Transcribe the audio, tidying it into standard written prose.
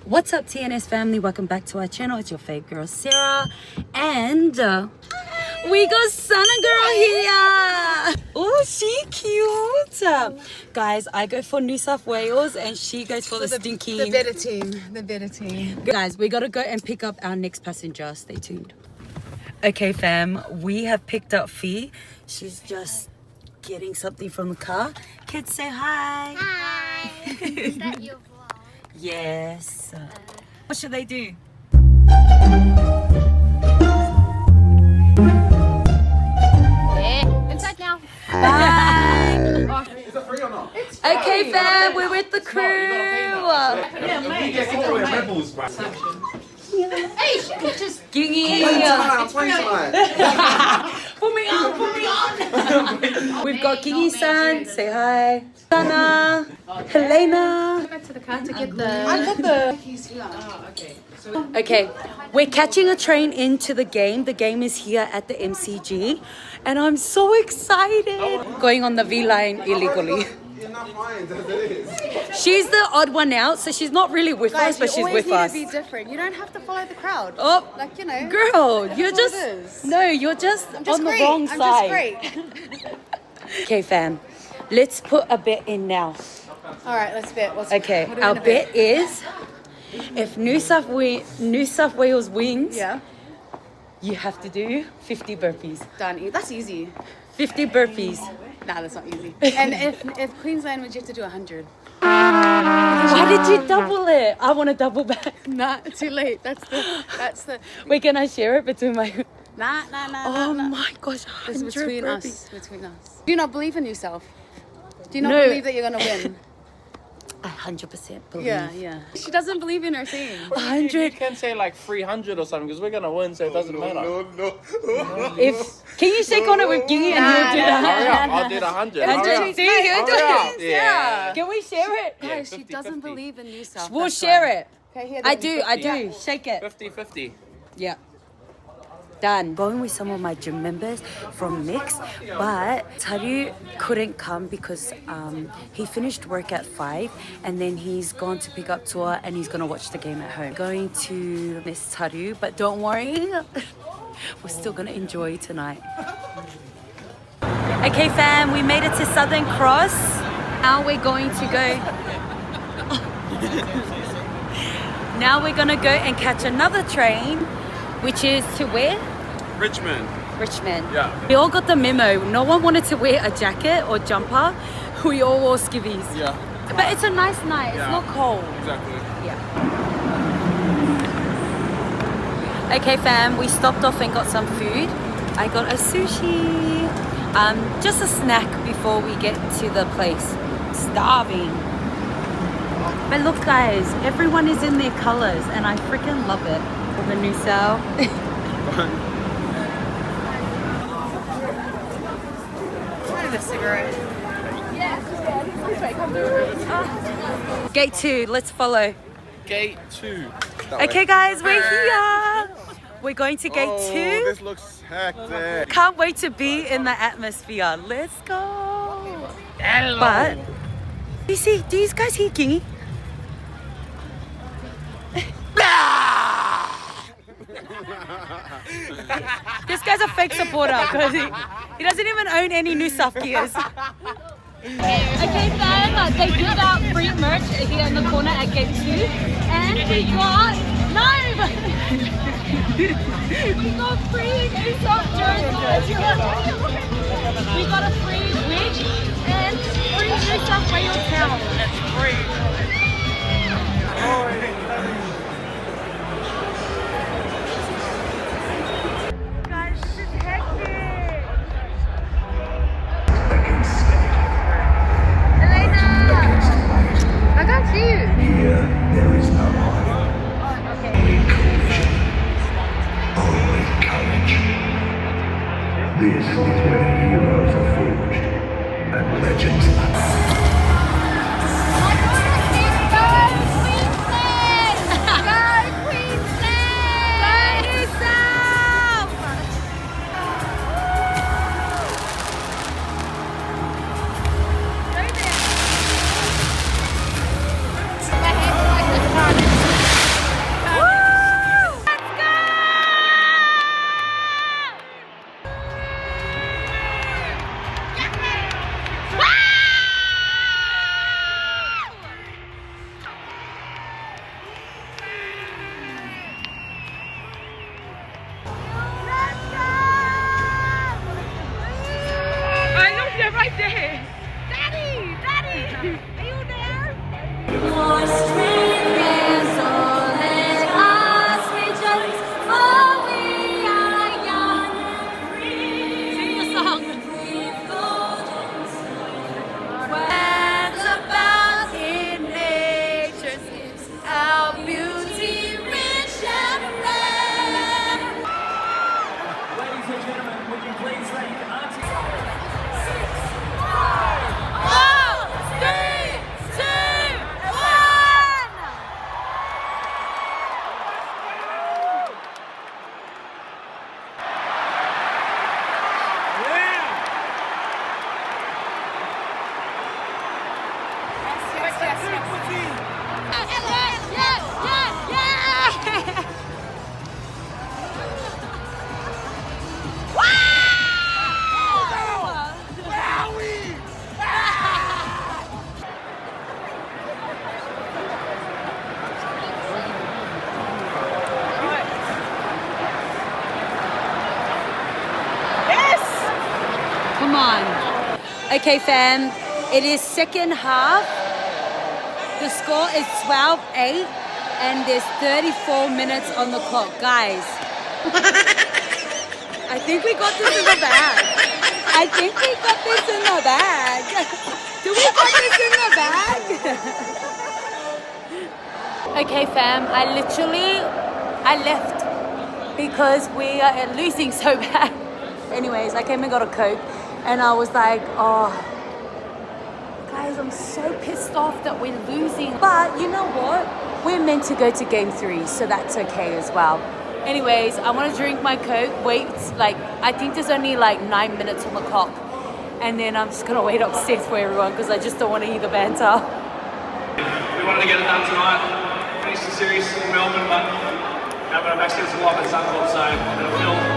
What's up, TNS family? Welcome back to our channel. It's your fave girl Sarah, and we got Sana girl here. Oh, she cute. Guys, I go for New South Wales and she goes for the stinky. The better team. The better team. Guys, we gotta go and pick up our next passenger. Stay tuned. Okay, fam, we have picked up Fee. She's just getting something from the car. Kids, say hi. Hi. Is that your vlog? Yes. What should they do? Yeah. Inside now. Bye. Is it free or not? Okay, fam, we're with the crew. Hey, she could just Gingy. Put me on. We've got Gingy-san. Say hi. Sana. Helena. Back to the car to get the. I got the. Okay, we're catching a train into the game. The game is here at the MCG, and I'm so excited. Going on the V line illegally. She's the odd one out, so she's not really with us, but she's with us. You always need to be different. You don't have to follow the crowd. Oh, like you know. girl, you're That's just all it is. no, you're just I'm just on great. the wrong I'm side. just great. Okay, fam, let's put a bet in now. All right, let's bet. Okay, what are we our gonna bet is if New South Wales wins, Yeah. you have to do 50 burpees. Done. That's easy. 50 burpees. Nah, that's not easy. And if Queensland wins, you have to do 100. Why did you double it? I want to double back. Nah, too late. That's the. Wait, can I share it between my... Nah. Oh my gosh, It's 100 between burpees. us. Between us. Do you not believe in yourself? Do you not No. believe that you're gonna win? I 100% believe. Yeah. She doesn't believe in her team. 100. You can say like 300 or something because we're gonna win, so it doesn't matter. Can you shake on it with Gingy and he'll do that? Hurry up, I'll do the 100. Hurry up. See, he'll do Hurry up. it. Yeah. Can we share it? Guys, she 50-50. doesn't believe in yourself. We'll that's share why. it. Okay, here. I then. do. Shake it. 50-50. Yeah. Done. Going with some of my gym members from Mix, but Taru couldn't come because he finished work at 5 and then he's gone to pick up Tua and he's gonna watch the game at home. Going to miss Taru, but don't worry, we're still gonna enjoy tonight. Okay, fam, we made it to Southern Cross. Now we're going to go. Now we're gonna go and catch another train, which is to where? Richmond. Richmond. Yeah. We all got the memo. No one wanted to wear a jacket or jumper. We all wore skivvies. Yeah. But it's a nice night. It's Yeah. not cold. Exactly. Yeah. Okay, fam. We stopped off and got some food. I got a sushi. Just a snack before we get to the place. Starving. But look, guys. Everyone is in their colors, and I freaking love it. The new South. A cigarette. Gate 2. Let's follow. Gate 2. Okay, guys, we're here. We're going to gate 2. This looks hectic. Can't wait to be in the atmosphere. Let's go. Hello. But do you guys hear Gingy? This guy's a fake supporter because he doesn't even own any New South gears. Okay, fam, they give out free merch here in the corner at gate 2, and we got we got free New South jerseys. We got a free wig and free New South Wales towel. It's free. Guys, this is hectic. Elena! I can't see you. Here, there is no hiding. Only collision. Only courage. This is where heroes are forged and legends unfold. Okay, fam. It is second half. The score is 12-8, and there's 34 minutes on the clock, guys. I think we got this in the bag. I think we got this in the bag. Do we got this in the bag? Okay, fam. I left because we are losing so bad. Anyways, I came and got a Coke, and I was like, oh, guys, I'm so pissed off that we're losing. But you know what? We're meant to go to game 3, so that's okay as well. Anyways, I want to drink my Coke. Wait, like, I think there's only like 9 minutes on the clock. And then I'm just going to wait upstairs for everyone because I just don't want to hear the banter. We wanted to get it done tonight. Finish the series in Melbourne, but I'm actually a lot of Suncorp, so it'll